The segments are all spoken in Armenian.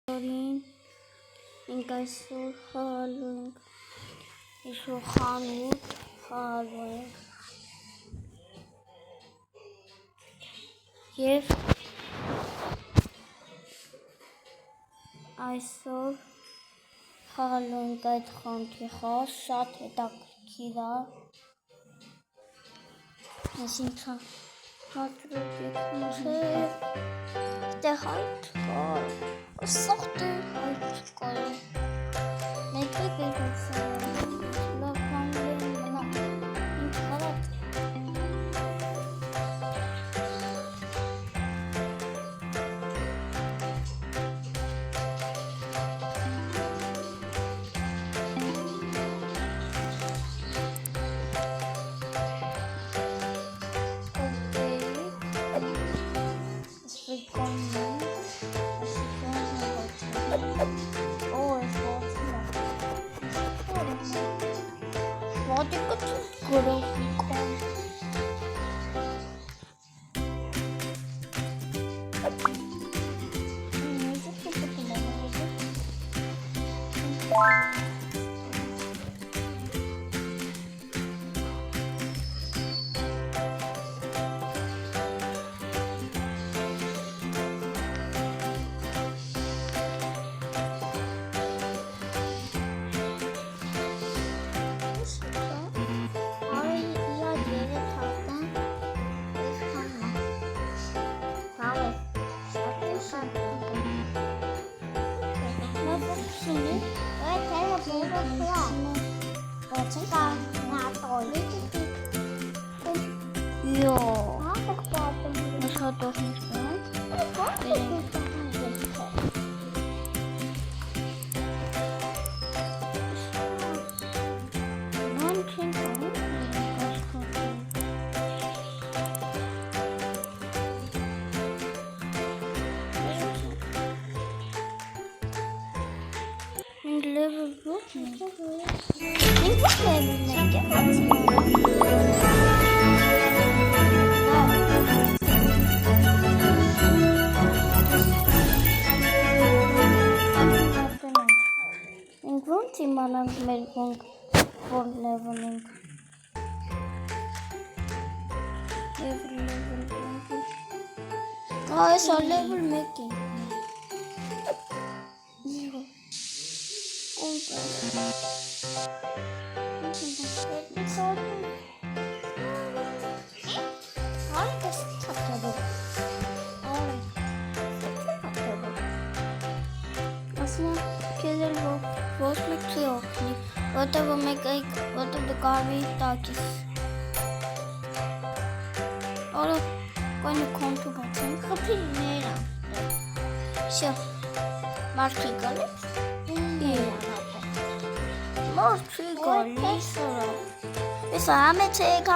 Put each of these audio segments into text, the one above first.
Ինք այսօր խաղալու ենք ինչ-որ խանութ խաղալու ենք և այսօր խաղալու ենք այդ խանութի խաղ, շատ հետաքրքիր է, այսինքն հատրուկ եկան չէ, դե հայտ կա, սաղտը հայտ կա, մեկի բերոցը, լավ բանլեն մնա, ինք խարատ, իմանանք մեր բունք որ լևն ենք այս է լևլ 1 Ոչ մեկ չի օգնի, որտեղ դու կարվի տակիս Արա, կայնը կոնտու բացենք, խպիրներ ան Շո, մարդի գալիս Մարդի գալիս Եսա, համեցեք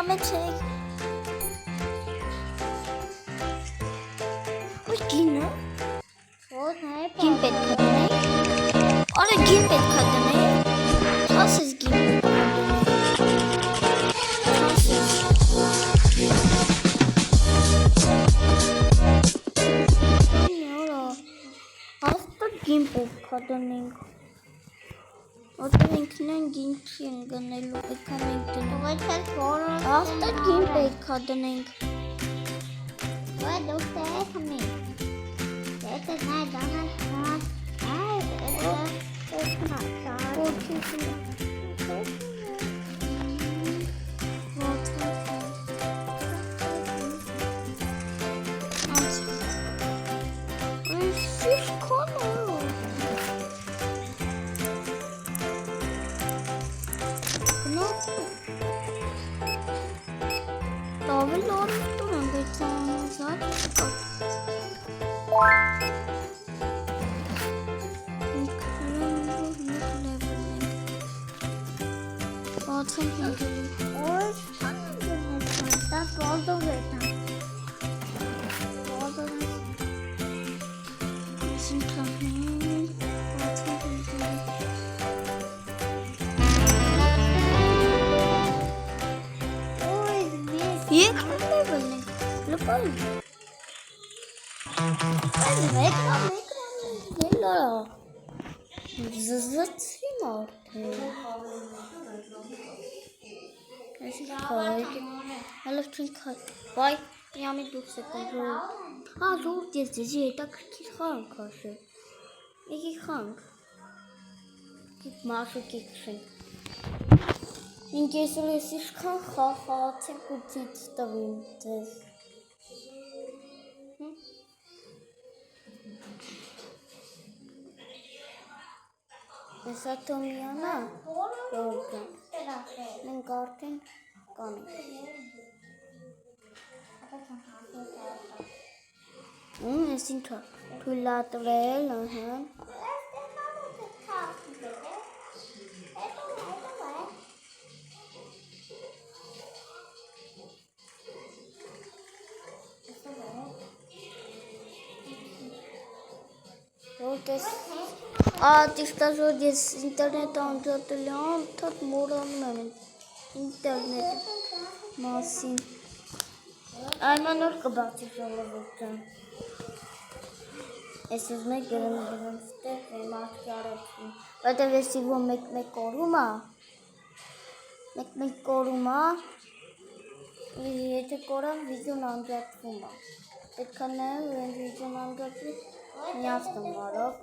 Ոյ գինը Գին պետք է դնենք Արա գին պետք է դնենք Հասես գին պետք է դնենք Հասես Հաստատ գին պետք է դնենք Որտեղ ինքնեն գին չի են գնելու պետք է մենք դնենք Հաստատ գին պետք է դնենք Ոյ դուք տեղ հմենք Դետը նայ դանած Look at լարա։ Զզծի մարդը։ Այսի քայք։ Հələ չնքա։ Վայ, միամի դուրս եկան ժողովուրդ։ Հա, ժողովուրդ ես ձեզի հետաքրքիր խաղանք ասել։ Եկի խաղանք։ Մաշուկի քշենք։ Ինք այսօր ես ինչքան խաղացեք ու ցույց տվին ձեզ։ Հեսա Թոմյանա, մենք արդեն կանենք։ Ես ինքա թույլատրել, որտես ճիշտաժոր ես ինտերնետ անջատել եմ, թատ մորանում եմ ինտերնետ մասին։ Այմանոր կբացի ժողովուրդ ջան։ Ես ուզում եք գրեմ ստեղ եմ աղջի առաջին, որտև ես իվում մեկ կորում ա, եթե կորամ վիդյոն անջատվում ա, պետք է նայեմ են վիդյոն անջատվի, միացնում արով,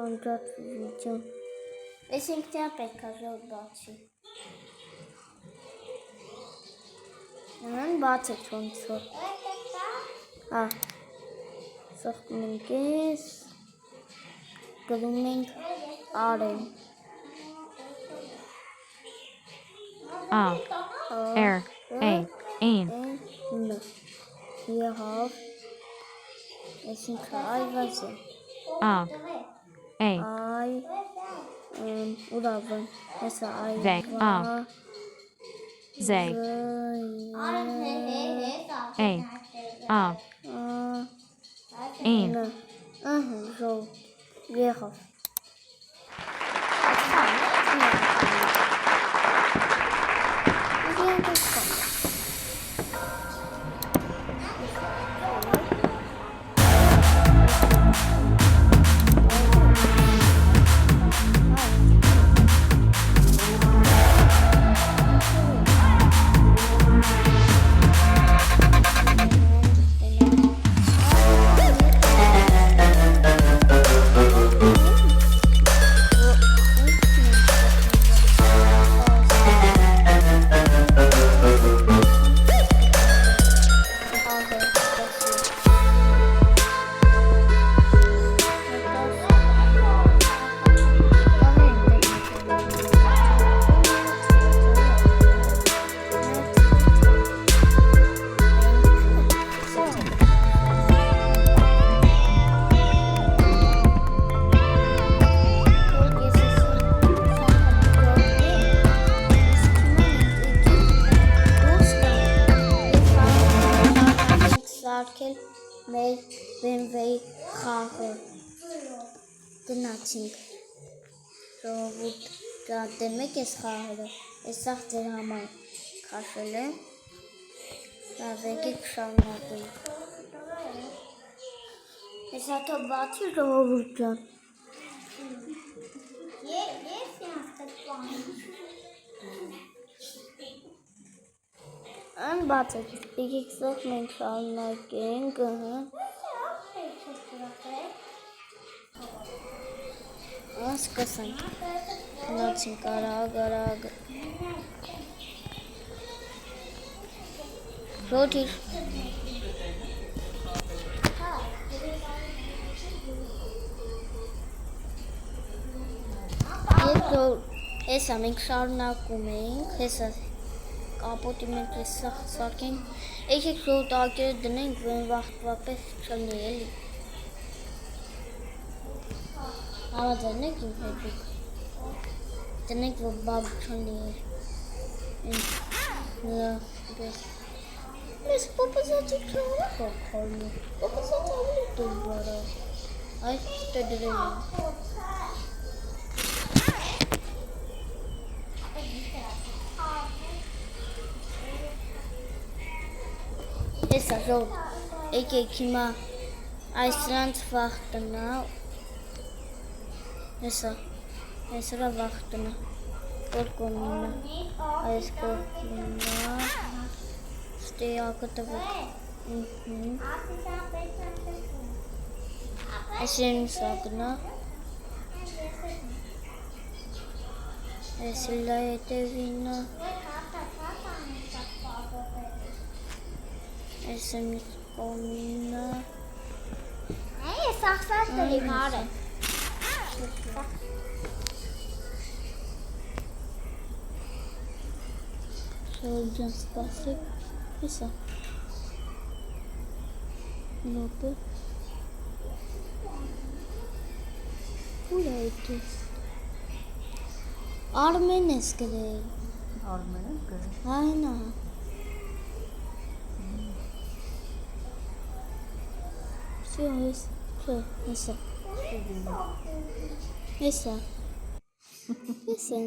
անջատվի վիդյոն, ես ինքնյա պետք է ժող բացի, բացեք ոնց որ, սխտում ենք ես, գրում ենք արեմ, Եհավ, ես ինքը այվազ է, այ, ուրավն, եսա այվա, ժով, եհավ, սարքել մեր BMW-ի խաղը, գնացինք, ժողովուրդ դեմ եք ես խաղերը, ես սաղ ձեր համար քաշել եմ, եկեք շարունակենք, ես հատո բացի ժողովուրդ ջան, Ան բացեք, եկեք սող մենք շարունակենք, սկսենք, գնացինք արագ, Ռոդիր, հեսա մենք շարունակում ենք, հեսա կապոտի մենք ես սարքենք, եկեք ժողովուրդ ակերը դնենք, որ վաղտվապես չլնի էլի։ Համաձայն եք իմ հետ դուք, դնենք, որ բագ չլնի Ես պոպզացի չավը խորքալնի, պոպզացի ավելի դուր բարա, այս տեդրել եմ։ Հեսա ժողովուրդ, եկեք հիմա այս սրանց վաղ տնա Եսա, եսրա վախտնա, որ կոմինա, այս կոմինա, ստեյակը տվուկ, այս ենուսակնա, այս լա հետևինա, այս ենուս կոմինա, Ես ախսած դրի մարը։ Շողջան սպասեք, եսա, նոպը, ուր է այդուս, Արմեն ես գրել, Արմենը գրել։ հայնա, եսա, եսա, եսա,